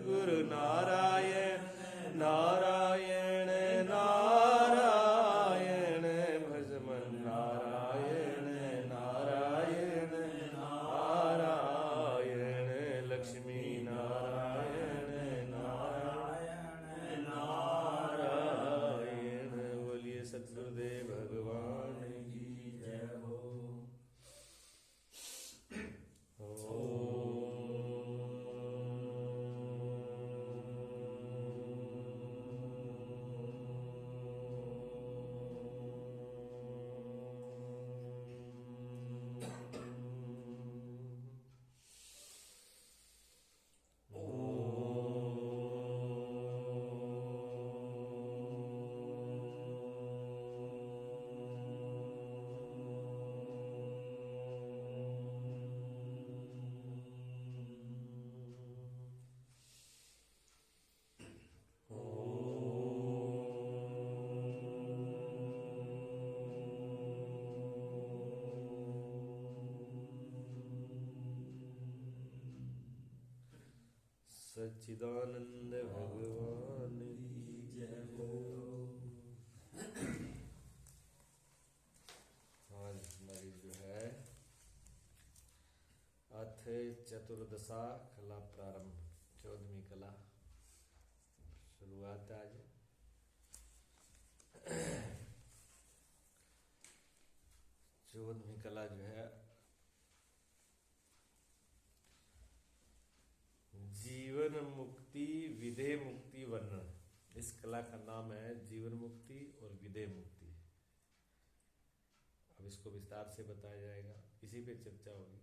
सतगुरु नारायण नारायण नारायण भज मन नारायण नारायण नारायण लक्ष्मी नारायण नारायण नारायण। बोलिए सतगुरुदेव भगवान की जय हो। सच्चिदानंद भगवान की जय हो। आज हमारी जो है अथ चतुर्दशा कला प्रारंभ 14वीं कला शुरुआत आज। 14वीं कला जो है जीवन मुक्ति विधेय मुक्ति वर्णन। इस कला का नाम है जीवन मुक्ति और विधेय मुक्ति। अब इसको विस्तार से बताया जाएगा, इसी पे चर्चा होगी।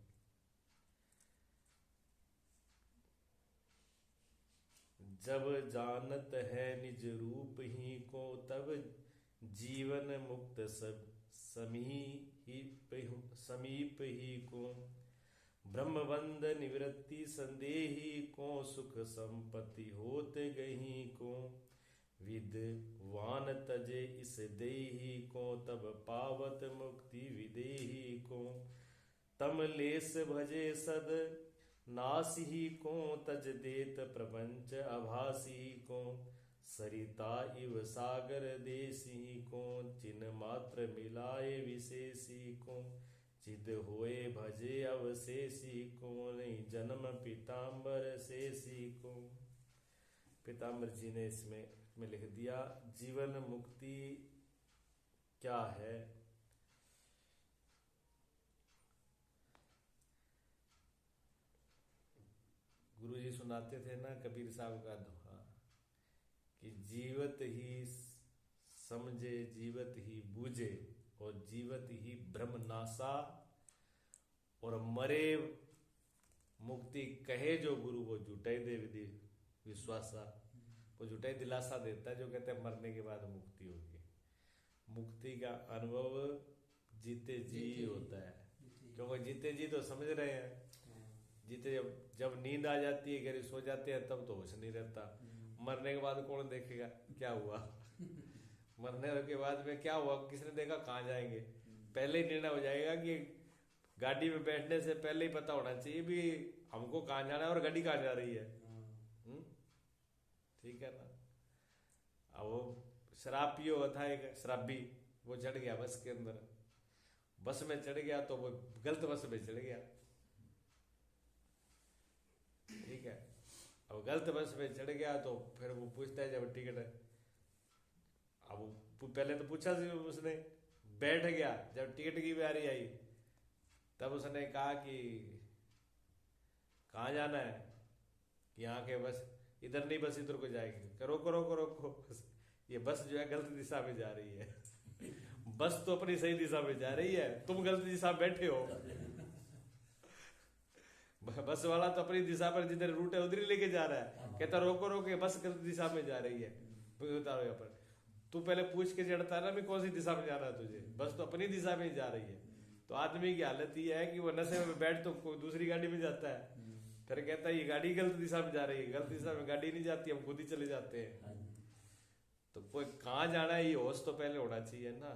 जब जानत है निज रूप ही को तब जीवन मुक्त सब समीप ही को। ब्रह्मबंध निवृत्ति संदेही को सुख संपत्ति होत गही को। विद्वान तजे इस देही को तब पावत मुक्ति विदेही को। तम लेस भजे सद नासी को तज देत प्रपंच अभासी को। सरिता इव सागर देसी को चिन्ह मात्र मिलाए विशेषी को। चिद होए भजे अवशेषी को नहीं जन्म पीताम्बर शेषी को। पीताम्बर जी ने इसमें लिख दिया जीवन मुक्ति क्या है। गुरु जी सुनाते थे ना कबीर साहब का दोहा कि जीवत ही समझे जीवत ही बूझे और जीवत ही ब्रह्म नासा और मरे मुक्ति कहे जो गुरु वो झूठे दे विधि विश्वासा। वो झूठे दिलासा देता है जो कहते हैं मरने के बाद मुक्ति होगी। मुक्ति का अनुभव जीते जी होता है, क्योंकि जीते जी तो समझ रहे हैं। जीते जब नींद आ जाती है गहरी सो जाते हैं तब तो होश नहीं रहता। मरने के बाद कौन देखेगा क्या हुआ। मरने के बाद में क्या हुआ किसने देखा, कहाँ जाएंगे। पहले ही निर्णय हो जाएगा कि गाड़ी में बैठने से पहले ही पता होना चाहिए भी हमको कहाँ जाना है और गाड़ी कहाँ जा रही है। ठीक है ना। अब वो शराब पियो था एक शराबी, वो चढ़ गया बस के अंदर। बस में चढ़ गया तो वो गलत बस में चढ़ गया। ठीक है, अब गलत बस में चढ़ गया तो फिर वो पूछता है जब टिकट, अब पहले तो पूछा उसने, बैठ गया। जब टिकट की बारी आई तब उसने कहा कि कहाँ जाना है, कि यहाँ के बस इधर नहीं, बस इधर को जाएगी। करो करो करो करो, ये बस जो है गलत दिशा में जा रही है। बस तो अपनी सही दिशा में जा रही है, तुम गलत दिशा में बैठे हो। बस वाला तो अपनी दिशा पर जिधर रूट है उधर ही लेके जा रहा है। कहता रोको रोके, बस गलत दिशा में जा रही है। उतारो यहाँ पर, तू पहले पूछ के चढ़ता है ना भी कौन सी दिशा में जाना है तुझे। बस तो अपनी दिशा में ही जा रही है। तो आदमी की हालत ये है कि वो नशे में बैठ तो कोई दूसरी गाड़ी में जाता है, फिर कहता है ये गाड़ी गलत दिशा में जा रही है। गलत दिशा में गाड़ी नहीं जाती, हम खुद ही चले जाते हैं। तो कोई कहाँ जाना है ये होश तो पहले होना चाहिए ना।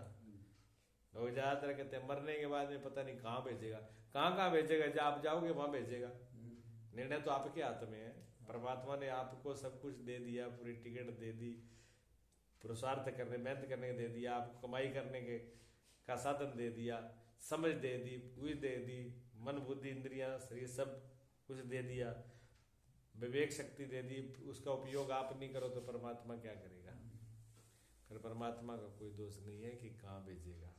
लोग ज्यादातर कहते हैं मरने के बाद में पता नहीं कहाँ भेजेगा। कहाँ भेजेगा, जब आप जाओगे वहां भेजेगा। निर्णय तो आपके हाथ में है। परमात्मा ने आपको सब कुछ दे दिया, पूरी टिकट दे दी, पुरुषार्थ करने, मेहनत करने दे दिया, आपको कमाई करने के का साधन दे दिया, समझ दे दी, बुद्धि दे दी, मन बुद्धि इंद्रियां शरीर सब कुछ दे दिया, विवेक शक्ति दे दी, उसका उपयोग आप नहीं करो तो परमात्मा क्या करेगा? फिर परमात्मा का कोई दोष नहीं है कि कहाँ भेजेगा।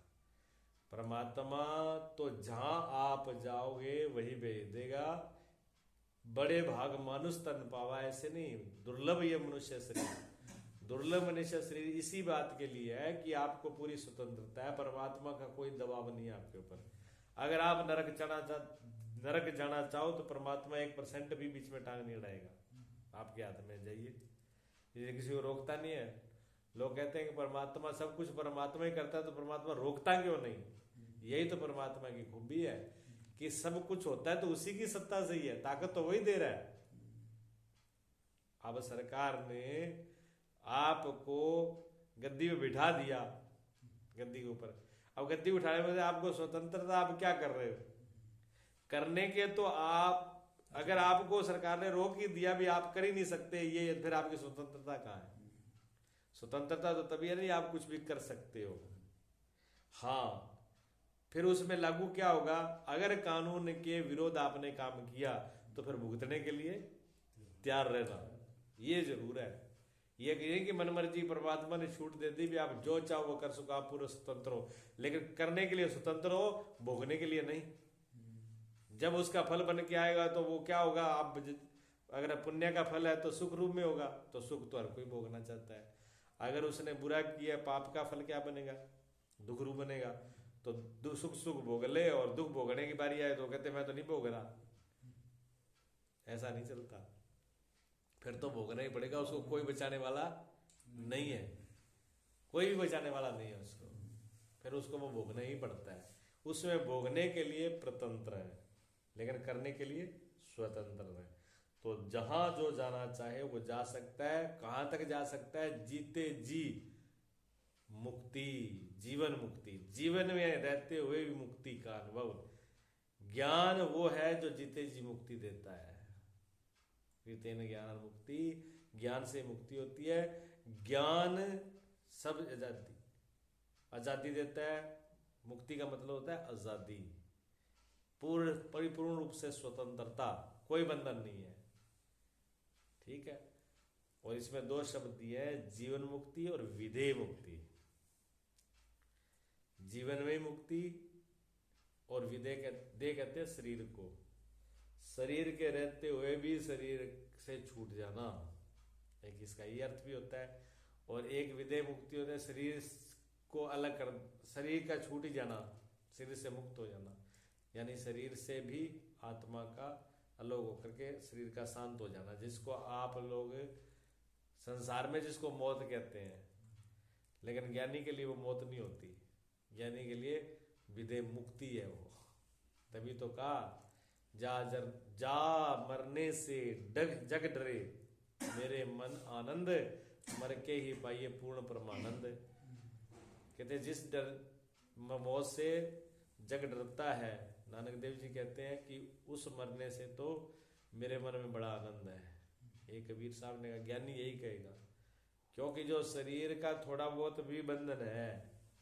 परमात्मा तो जहां आप जाओगे वही भेज देगा। बड़े भाग मानुष तन पावा, ऐसे नहीं, दुर्लभ ये मनुष्य शरीर, दुर्लभ मनुष्य शरीर इसी बात के लिए है कि आपको पूरी स्वतंत्रता है, परमात्मा का कोई दबाव नहीं है आपके ऊपर। अगर आप नरक जाना चाहो तो परमात्मा 1% भी बीच में टांग नहीं अड़ाएगा, आपके हाथ में जाइए, ये किसी को रोकता नहीं है। लोग कहते हैं कि परमात्मा सब कुछ परमात्मा ही करता है, तो परमात्मा रोकता क्यों नहीं? यही तो परमात्मा की खूबी है कि सब कुछ होता है तो उसी की सत्ता से ही है, ताकत तो वही दे रहा है। अब सरकार ने आपको गद्दी पे बिठा दिया, गद्दी के ऊपर, अब गद्दी उठाने में आपको स्वतंत्रता, आप क्या कर रहे हो? करने के तो आप, अगर आपको सरकार ने रोक ही दिया भी आप कर ही नहीं सकते ये, फिर आपकी स्वतंत्रता कहाँ है? स्वतंत्रता तो तभी है नहीं आप कुछ भी कर सकते हो। हाँ, फिर उसमें लागू क्या होगा? अगर कानून के विरोध आपने काम किया तो फिर भुगतने के लिए तैयार रहना, ये जरूर है। ये कहिए कि मनमर्जी परमात्मा ने छूट दे दी भी आप जो चाहो वो कर सको, आप पूरे स्वतंत्र हो, लेकिन करने के लिए स्वतंत्र हो, भोगने के लिए नहीं। जब उसका फल बन के आएगा तो वो क्या होगा? आप अगर पुण्य का फल है तो सुख रूप में होगा, तो सुख तो हर कोई भोगना चाहता है। अगर उसने बुरा किया, पाप का फल क्या बनेगा? दुख रूप बनेगा। तो सुख भोग ले, और दुख भोगने की बारी आए तो कहते मैं तो नहीं भोग रहा। ऐसा नहीं चलता, फिर तो भोगना ही पड़ेगा उसको, कोई बचाने वाला नहीं है, कोई भी बचाने वाला नहीं है उसको, फिर उसको वो भोगना ही पड़ता है। उसमें भोगने के लिए प्रतंत्र है, लेकिन करने के लिए स्वतंत्र है। तो जहां जो जाना चाहे वो जा सकता है। कहां तक जा सकता है? जीते जी मुक्ति, जीवन मुक्ति, जीवन में रहते हुए भी मुक्ति का अनुभव। ज्ञान वो है जो जीते जी मुक्ति देता है। कीर्तन ज्ञान मुक्ति, ज्ञान से मुक्ति होती है। ज्ञान सब आजादी देता है। मुक्ति का मतलब होता है आजादी, परिपूर्ण रूप से स्वतंत्रता, कोई बंधन नहीं है। ठीक है। और इसमें दो शब्द दिए हैं, जीवन मुक्ति और विधेय मुक्ति। जीवन में मुक्ति और विधेय कहते हैं शरीर को। शरीर के रहते हुए भी शरीर से छूट जाना, एक इसका ये अर्थ भी होता है। और एक विधेय मुक्ति होता है शरीर को अलग कर, शरीर का छूट ही जाना, शरीर से मुक्त हो जाना, यानी शरीर से भी आत्मा का अलग होकर के शरीर का शांत हो जाना, जिसको आप लोग संसार में जिसको मौत कहते हैं, लेकिन ज्ञानी के लिए वो मौत नहीं होती। ज्ञानी के लिए विधेय मुक्ति है वो। तभी तो कहा जा मरने से जग डरे, मेरे मन आनंद, मर के ही पाइए पूर्ण परमानंद। कहते जिस डर मौत से जग डरता है, नानक देव जी कहते हैं कि उस मरने से तो मेरे मन में बड़ा आनंद है। ये कबीर साहब ने कहा, ज्ञानी यही कहेगा, क्योंकि जो शरीर का थोड़ा बहुत भी बंधन है,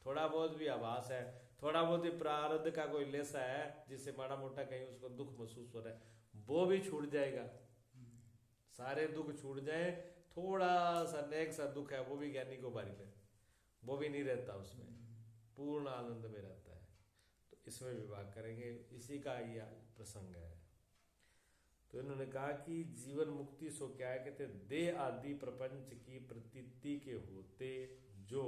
थोड़ा बहुत भी आभास है, थोड़ा बहुत ही प्रारब्ध का कोई लेसा है जिससे माड़ा मोटा कहीं उसको दुख महसूस हो रहा है, वो भी छूट जाएगा। सारे दुख छूट जाए, थोड़ा सा नेक सा दुख है वो भी ज्ञानी को बारी पे, वो भी नहीं रहता, उसमें पूर्ण आनंद में रहता है। तो इसमें विभाग करेंगे, इसी का यह प्रसंग है। तो इन्होंने कहा कि जीवन मुक्ति सो क्या है? कहते देह आदि प्रपंच की प्रतीति के होते जो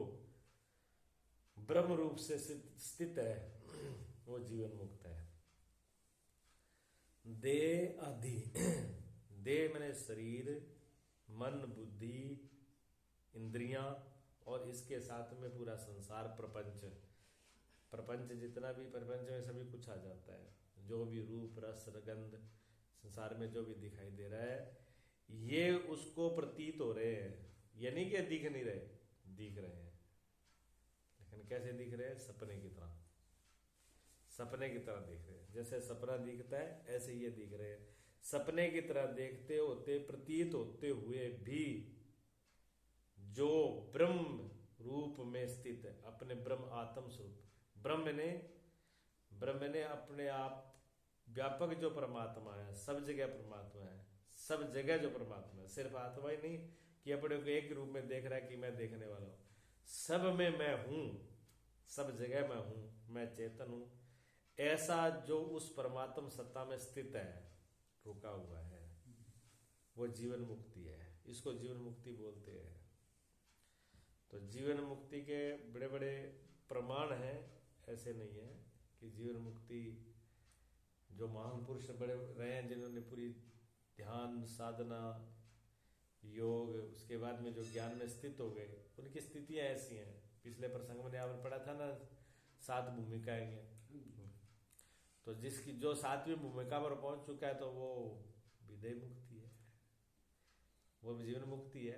ब्रह्म रूप से स्थित है वो जीवन मुक्त है। देह आदि, देह मैंने शरीर, मन, बुद्धि, इंद्रियां, और इसके साथ में पूरा संसार, प्रपंच जितना भी, प्रपंच में सभी कुछ आ जाता है, जो भी रूप रस गंध संसार में जो भी दिखाई दे रहा है, ये उसको प्रतीत हो रहे हैं। यानी कि दिख नहीं रहे, दिख रहे हैं, लेकिन कैसे दिख रहे हैं? सपने की तरह, सपने की तरह दिख रहे हैं। जैसे सपना दिखता है ऐसे ये दिख रहे हैं। सपने की तरह देखते होते प्रतीत होते हुए भी जो ब्रह्म रूप में स्थित है, अपने ब्रह्म आत्म स्वरूप, ब्रह्म ने अपने आप व्यापक जो परमात्मा है, सब जगह परमात्मा है, सब जगह जो परमात्मा है, सिर्फ आत्मा ही नहीं कि अपने को एक रूप में देख रहा है कि मैं देखने वाला हूं, सब में मैं हूं, सब जगह मैं हूं, मैं चेतन हूं, ऐसा जो उस परमात्म सत्ता में स्थित है, रुका हुआ है, वो जीवन मुक्ति है। इसको जीवन मुक्ति बोलते हैं। तो जीवन मुक्ति के बड़े बड़े प्रमाण हैं, ऐसे नहीं है कि जीवन मुक्ति जो महान पुरुष बड़े रहे हैं, जिन्होंने पूरी ध्यान साधना योग उसके बाद में जो ज्ञान में स्थित हो गए, उनकी स्थितियां ऐसी हैं। पिछले प्रसंग में आपने पढ़ा था ना, 7 भूमिकाएं हैं। तो जिसकी जो 7वीं भूमिका पर पहुंच चुका है तो वो विदेह मुक्ति है, वो जीवन मुक्ति है।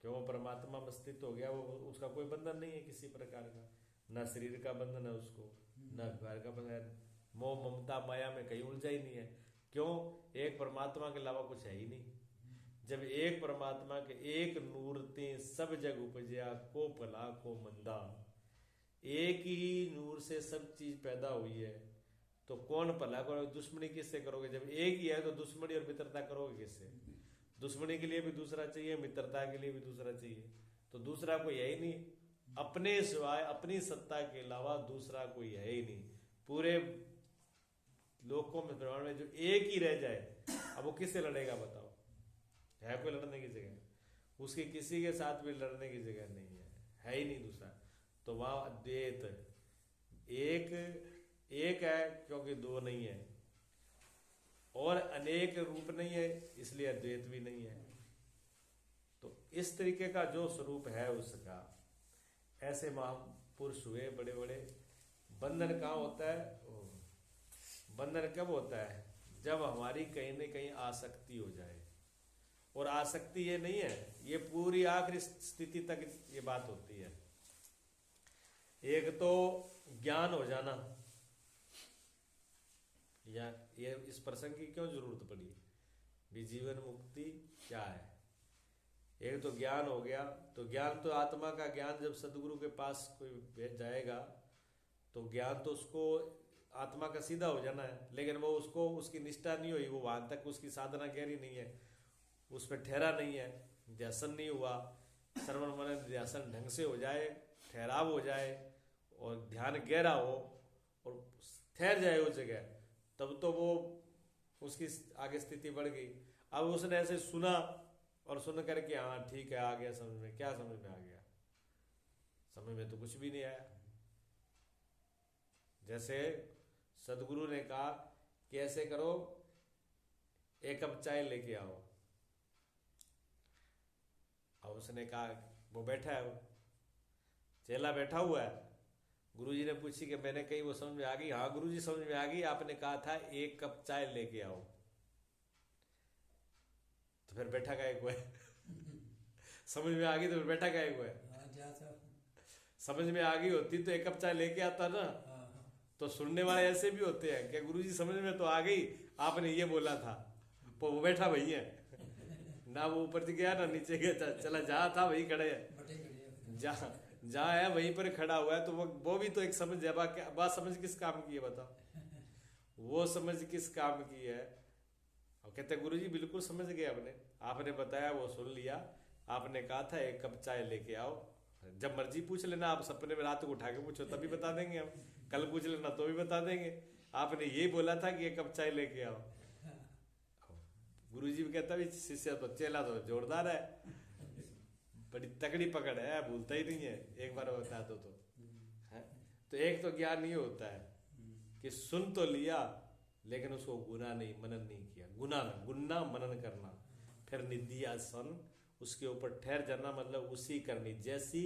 क्यों? परमात्मा में स्थित हो गया, वो उसका कोई बंधन नहीं है किसी प्रकार का, ना शरीर का बंधन है उसको, ना घर का बंधन, मोह ममता माया में कहीं उलझा ही नहीं है। क्यों? एक परमात्मा के अलावा कुछ है ही नहीं। जब एक परमात्मा के एक नूरते सब जग उपजया, को भला को मंदा, एक ही नूर से सब चीज पैदा हुई है, तो कौन भला करोगे? दुश्मनी किससे करोगे? जब एक ही है तो दुश्मनी और मित्रता करोगे किससे? दुश्मनी के लिए भी दूसरा चाहिए, मित्रता के लिए भी दूसरा चाहिए, तो दूसरा कोई है ही नहीं। अपने सिवाय अपनी सत्ता के अलावा दूसरा कोई है ही नहीं। पूरे लोकों में ब्रह्मांड में जो एक ही रह जाए, अब वो किससे लड़ेगा बताओ? है कोई लड़ने की जगह? उसकी किसी के साथ भी लड़ने की जगह नहीं है ही नहीं दूसरा। तो वहां अद्वैत एक है, क्योंकि दो नहीं है, और अनेक रूप नहीं है, इसलिए अद्वैत भी नहीं है। तो इस तरीके का जो स्वरूप है उसका, ऐसे महापुरुष हुए बड़े बड़े। बंधन कहाँ होता है? बंधन कब होता है? जब हमारी कहीं न कहीं आसक्ति हो जाए। और आसक्ति ये नहीं है, ये पूरी आखिरी स्थिति तक ये बात होती है। एक तो ज्ञान हो जाना, या ये इस प्रसंग की क्यों जरूरत पड़ी भी? जीवन मुक्ति क्या है? एक तो ज्ञान हो गया, तो ज्ञान तो आत्मा का ज्ञान, जब सदगुरु के पास कोई जाएगा तो ज्ञान तो उसको आत्मा का सीधा हो जाना है, लेकिन वो उसको उसकी निष्ठा नहीं हुई, वो वहां तक उसकी साधना गहरी नहीं है, उस पर ठहरा नहीं है, ध्यासन नहीं हुआ, श्रवण मनन ध्यासन ढंग से हो जाए, ठहराव हो जाए और ध्यान गहरा हो और ठहर जाए उस जगह, तब तो वो उसकी आगे स्थिति बढ़ गई। अब उसने ऐसे सुना और सुन करके हाँ ठीक है, आ गया समझ में। क्या समझ में आ गया? समझ में तो कुछ भी नहीं आया। जैसे सदगुरु ने कहा कि ऐसे करो, 1 कप चाय लेके आओ। अब उसने कहा, वो बैठा है, वो चेला बैठा हुआ है, गुरुजी ने पूछी कि मैंने कही, वो समझ में आ गई? हाँ गुरुजी समझ में आ गई, आपने कहा था 1 कप चाय लेके आओ। तो फिर बैठा का एक है समझ में आ गई तो फिर बैठा का एक है। समझ में आ गई होती तो 1 कप चाय लेके आता ना। तो सुनने वाले ऐसे भी होते हैं कि गुरुजी समझ में तो आ गई, आपने ये बोला था, तो वो बैठा वही है ना, वो ऊपर गया ना नीचे गया, चला जहाँ था वही खड़े है, जहाँ है वहीं पर खड़ा हुआ है। तो वो भी तो एक समझ है। बात समझ किस काम की है बताओ? वो समझ किस काम की है? और कहते गुरुजी बिल्कुल समझ गए, आपने बताया, वो सुन लिया, आपने कहा था 1 कप चाय लेके आओ। जब मर्जी पूछ लेना, आप सपने में रात को उठा के पूछो तभी बता देंगे हम, कल पूछ लेना तो भी बता देंगे। आपने यही बोला था कि 1 कप चाय लेके आओ। गुरुजी भी कहता भी शिष्य तो चेला तो जोरदार है, बड़ी तगड़ी पकड़ है, भूलता ही नहीं है, एक बार बता दो तो है। तो एक तो ज्ञान ये होता है कि सुन तो लिया लेकिन उसको गुना नहीं, मनन नहीं किया। गुना मनन करना, फिर निधियासन, उसके ऊपर ठहर जाना, मतलब उसी करनी, जैसी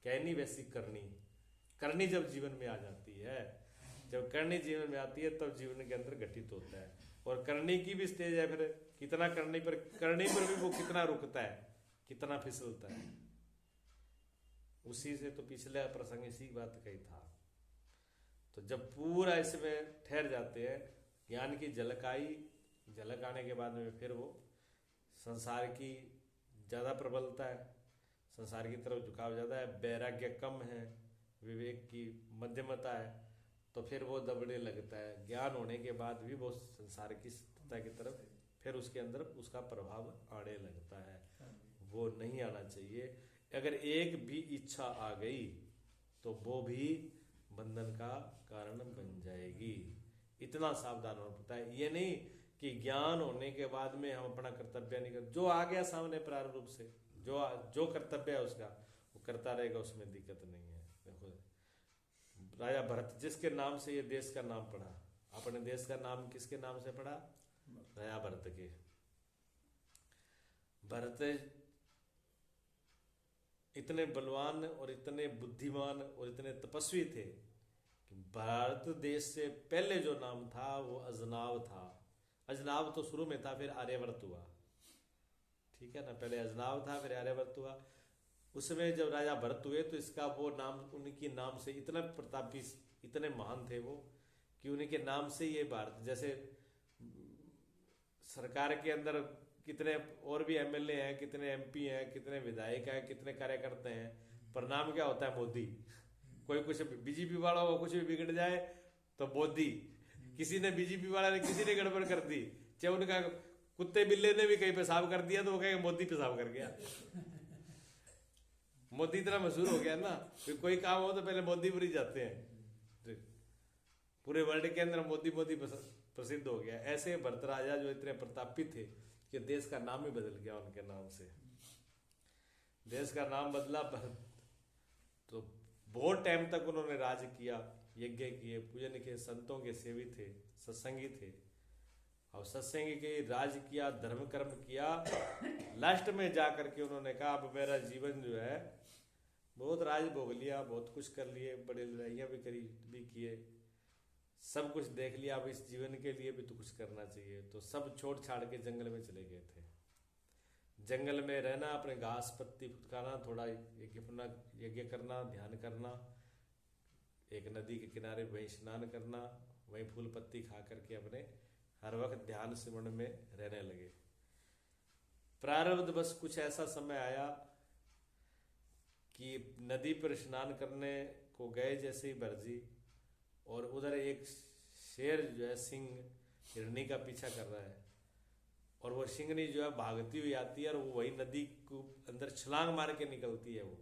कहनी वैसी करनी जब जीवन में आ जाती है, जब करनी जीवन में आती है तब जीवन के अंदर घटित होता है। और करने की भी स्टेज है, फिर कितना करने पर भी वो कितना रुकता है, कितना फिसलता है। उसी से तो पिछले प्रसंग इसी बात का ही था। तो जब पूरा इसमें ठहर जाते हैं, ज्ञान की झलक आई झलक आने के बाद में फिर वो संसार की ज़्यादा प्रबलता है, संसार की तरफ झुकाव ज़्यादा है, वैराग्य कम है, विवेक की मध्यमता है, तो फिर वो दबने लगता है। ज्ञान होने के बाद भी वो संसार की सत्ता की तरफ फिर उसके अंदर उसका प्रभाव आने लगता है। वो नहीं आना चाहिए। अगर एक भी इच्छा आ गई तो वो भी बंधन का कारण बन जाएगी। इतना सावधान होना पड़ता है। ये नहीं कि ज्ञान होने के बाद में हम अपना कर्तव्य नहीं कर, जो आ गया सामने प्रारंभ रूप से, जो कर्तव्य है उसका वो करता रहेगा, उसमें दिक्कत नहीं है। देखो राजा भरत, जिसके नाम से ये देश का नाम पड़ा, अपने देश का नाम किसके नाम से पड़ा? राजा भरत के। भरत इतने बलवान और इतने बुद्धिमान और इतने तपस्वी थे कि भारत देश से पहले जो नाम था वो अजनाव था। अजनाव तो शुरू में था, फिर आर्यवर्त हुआ, ठीक है ना। पहले अजनाव था, फिर आर्यवर्त हुआ। उसमें जब राजा भरत हुए तो इसका वो नाम, उनके नाम से इतना प्रतापी, इतने महान थे वो कि उनके नाम से ये भारत, जैसे सरकार के अंदर कितने और भी एमएलए हैं, कितने एमपी हैं, कितने विधायक हैं, कितने कार्यकर्ता हैं, पर नाम क्या होता है? मोदी। कोई कुछ बीजेपी वाला हो, कुछ भी बिगड़ जाए तो मोदी। किसी ने बीजेपी वाला ने किसी ने गड़बड़ कर दी, चाहे उनका कुत्ते बिल्ले ने भी कहीं पेशाब कर दिया तो वो कहेगा मोदी पेशाब कर गया। मोदी इतना मशहूर हो गया ना, फिर कोई काम हो तो पहले मोदी पर ही जाते हैं। पूरे वर्ल्ड के अंदर मोदी मोदी प्रसिद्ध हो गया। ऐसे भरत राजा जो इतने प्रतापी थे कि देश का नाम ही बदल गया उनके नाम से। देश का नाम बदला भरत। तो बहुत टाइम तक उन्होंने राज किया, यज्ञ किए, पूजन किए, संतों के सेवी थे, सत्संगी थे, और सत्संगी के राज किया, धर्म कर्म किया। लास्ट में जाकर के उन्होंने कहा अब मेरा जीवन जो है, बहुत राज भोग लिया, बहुत कुछ कर लिए, बड़े लड़ाइयाँ भी करी, भी किए, सब कुछ देख लिया, अब इस जीवन के लिए भी तो कुछ करना चाहिए। तो सब छोड़ छाड़ के जंगल में चले गए थे। जंगल में रहना, अपने घास पत्ती फुटकाना, थोड़ा यज्ञ करना, ध्यान करना, एक नदी के किनारे वहीं स्नान करना, वहीं फूल पत्ती खा करके अपने हर वक्त ध्यान सिमरन में रहने लगे। प्रारब्ध बस कुछ ऐसा समय आया कि नदी पर स्नान करने को गए जैसे ही भरजी, और उधर एक शेर जो है, सिंह हिरनी का पीछा कर रहा है, और वो सिंहनी जो है भागती हुई आती है, और वो वही नदी को अंदर छलांग मार के निकलती है। वो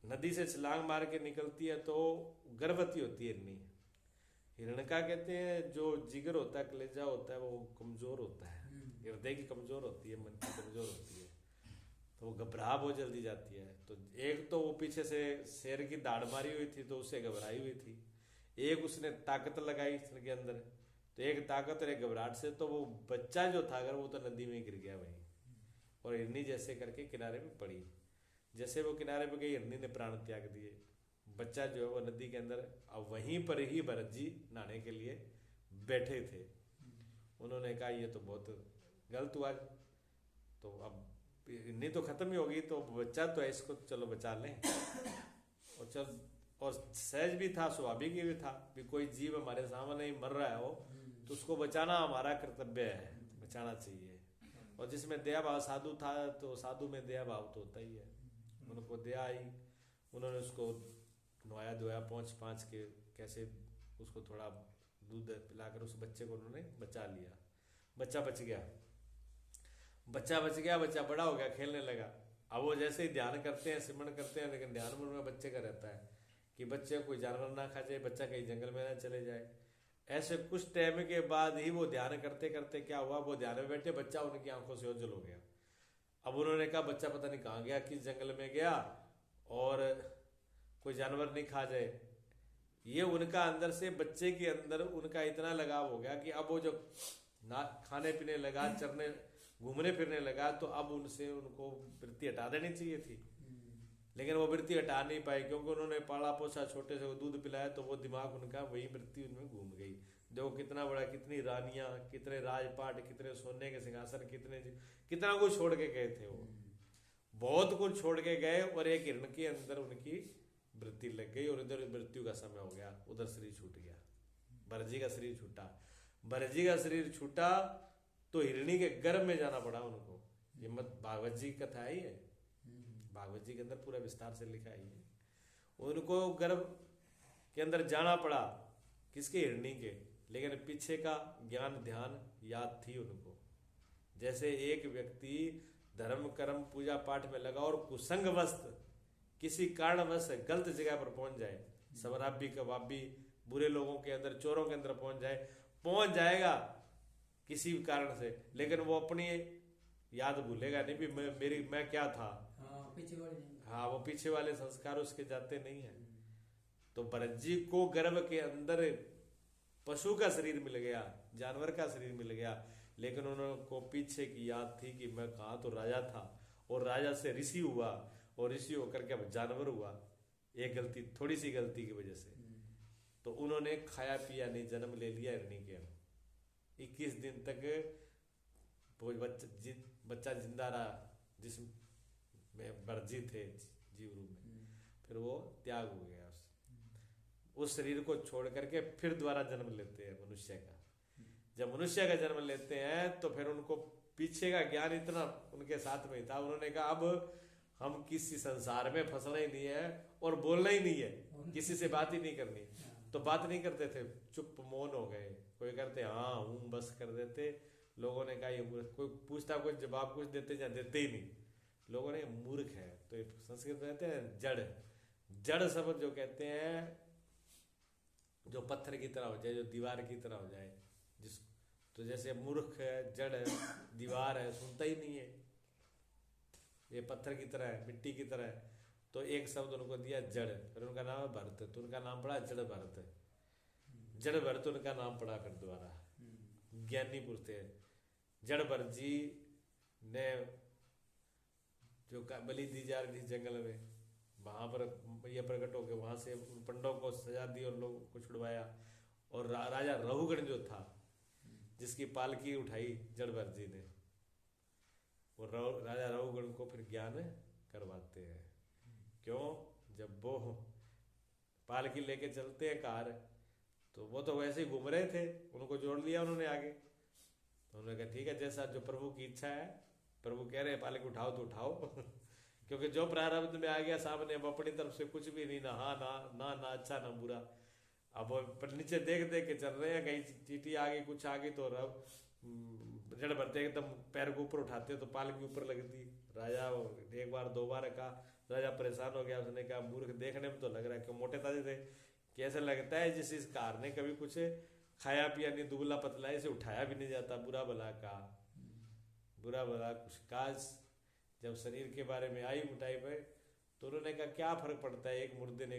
नदी से छलांग मार के निकलती है तो गर्भवती होती है हिरनी। हिरण का कहते हैं जो जिगर होता है, कलेजा होता है, वो कमजोर होता है, हृदय की कमजोर होती है, मन की कमजोर होती है, तो वो घबरा बहुत जल्दी जाती है। तो एक तो वो पीछे से शेर की दाढ़ मारी हुई थी तो उससे घबराई हुई थी, एक उसने ताकत लगाई इसके अंदर, तो एक ताकत और एक घबराहट से तो वो बच्चा जो था अगर वो तो नदी में गिर गया वहीं, और हिरनी जैसे करके किनारे पे पड़ी। जैसे वो किनारे पे गई, हिरनी ने प्राण त्याग दिए। बच्चा जो है वो नदी के अंदर, अब वहीं पर ही भरत जी नहाने के लिए बैठे थे। उन्होंने कहा ये तो बहुत गलत हुआ, तो अब हिरनी तो खत्म ही होगी, तो बच्चा तो है, इसको चलो बचा लें। और चल, और सहज भी था, स्वाभाविक भी था कि कोई जीव हमारे सामने ही मर रहा हो तो उसको बचाना हमारा कर्तव्य है, बचाना चाहिए। और जिसमें दया भाव साधु था तो साधु में दया भाव तो होता ही है। उनको दया आई, उन्होंने उसको नहाया धोया, पहुँच पाँच के कैसे उसको थोड़ा दूध पिलाकर उस बच्चे को उन्होंने बचा लिया। बच्चा बच गया, बच्चा बच गया, बच्चा बड़ा हो गया, खेलने लगा। अब वो जैसे ही ध्यान करते हैं, सिमरन करते हैं, लेकिन ध्यान में बच्चे का रहता है कि बच्चे कोई जानवर ना खा जाए, बच्चा कहीं जंगल में ना चले जाए। ऐसे कुछ टाइम के बाद ही वो ध्यान करते करते क्या हुआ, वो ध्यान में बैठे, बच्चा उनकी आंखों से ओझल हो गया। अब उन्होंने कहा बच्चा पता नहीं कहाँ गया, किस जंगल में गया, और कोई जानवर नहीं खा जाए। ये उनका अंदर से, बच्चे के अंदर उनका इतना लगाव हो गया कि अब वो जब ना खाने पीने लगा, चरने घूमने फिरने लगा, तो अब उनसे उनको वृत्ति हटा देनी चाहिए थी, लेकिन वो वृत्ति हटा नहीं पाई, क्योंकि उन्होंने पाला पोसा, छोटे से दूध पिलाया, तो वो दिमाग उनका वही वृत्ति उनमें घूम गई। देखो कितना बड़ा, कितनी रानियां, कितने राजपाट, कितने सोने के सिंहासन, कितना कुछ छोड़ के गए थे। वो बहुत कुछ छोड़ के गए, और एक हिरण के अंदर उनकी वृत्ति लग गई, और इधर मृत्यु का समय हो गया, उधर शरीर छूट गया, भरत जी का शरीर छूटा। भरत जी का शरीर छूटा तो हिरणी के गर्भ में जाना पड़ा उनको। ये मत भागवत जी की कथा ही है, भागवत जी के अंदर पूरा विस्तार से लिखा है। उनको गर्भ के अंदर जाना पड़ा, किसके? हिरणी के। लेकिन पीछे का ज्ञान ध्यान याद थी उनको। जैसे एक व्यक्ति धर्म कर्म पूजा पाठ में लगा और कुसंगवश किसी कारणवश गलत जगह पर पहुंच जाए, शराबी कबाबी बुरे लोगों के अंदर, चोरों के अंदर पहुंच जाएगा किसी भी कारण से, लेकिन वो अपनी याद भूलेगा नहीं भी मैं क्या था। हाँ, वो पीछे वाले संस्कार उसके जाते नहीं है। तो भरत जी को गर्भ के अंदर पशु का शरीर मिल गया, जानवर का शरीर मिल गया, लेकिन उनको पीछे की याद थी कि मैं कहाँ तो राजा था, और राजा से ऋषि हुआ, और ऋषि होकर के अब जानवर हुआ, एक गलती, थोड़ी सी गलती की वजह से। तो उन्होंने खाया पिया नहीं, जन्म ले लिया हिरणी के। 21 दिन तक वो बच्चा जिंदा रहा, जिसमें भरत जी थे जीव रूप में। फिर वो त्याग हो गया, उस शरीर को छोड़ करके फिर दोबारा जन्म लेते हैं मनुष्य का। जब मनुष्य का जन्म लेते हैं तो फिर उनको पीछे का ज्ञान इतना उनके साथ में था, उन्होंने कहा अब हम किसी संसार में फंसना ही नहीं है और बोलना ही नहीं है, किसी से बात ही नहीं करनी। तो बात नहीं करते थे, चुप मौन हो गए। कोई करते हाँ हूँ बस कर देते। लोगों ने कहा ये मूर्ख, कोई पूछता कोई जवाब कुछ देते या देते ही नहीं। लोगों ने मूर्ख है, तो संस्कृत में कहते हैं जड़। जड़ शब्द जो कहते हैं, जो पत्थर की तरह हो जाए, जो दीवार की तरह हो जाए, जिस तो जैसे मूर्ख है, जड़ है, दीवार है, सुनता ही नहीं है, ये पत्थर की तरह है, मिट्टी की तरह है। तो एक शब्द उनको दिया जड़, फिर उनका नाम है भरत, तो उनका नाम पड़ा जड़ भरत। जड़ भरत उनका नाम पड़ा फिर दोबारा, ज्ञानी पुरुष थे। जड़ भरत जी ने जो बलि दी जा रही थी जंगल में, वहां पर ये प्रकट होकर वहां से उन पंडों को सजा दी और लोगों को छुड़वाया। और राजा रहुगण जो था, जिसकी पालकी उठाई जड़ भरत जी ने, वो राजा रहुगण को फिर ज्ञान करवाते हैं। क्यों? जब वो पालकी लेके चलते हैं कार, तो वो तो वैसे ही घूम रहे थे, उनको जोड़ लिया उन्होंने आगे। तो उन्होंने कहा ठीक है, जैसा जो प्रभु की इच्छा है, प्रभु कह रहे हैं पालकी उठाओ तो उठाओ क्योंकि जो प्रारब्ध में आ गया सामने, अब अपनी तरफ से कुछ भी नहीं, ना हाँ ना अच्छा ना बुरा। अब पर नीचे देख के चल रहे हैं, कहीं चींटी आ गई कुछ आ गई तो अब जड़ भरते एकदम पैर को ऊपर उठाते तो पालकी ऊपर लगती। राजा एक बार दो बार कहा, राजा परेशान हो गया, उसने कहा मूर्ख, देखने में तो लग रहा है कि मोटे ताजे थे, कैसे लगता है जिस इस कार ने कभी कुछ खाया पिया नहीं, दुबला पतला, इसे उठाया भी नहीं जाता, बुरा भला का बुरा भला कुछ काज। जब शरीर के बारे में आई मुटाई पे, तो उन्होंने कहा क्या फर्क पड़ता है एक मुर्दे ने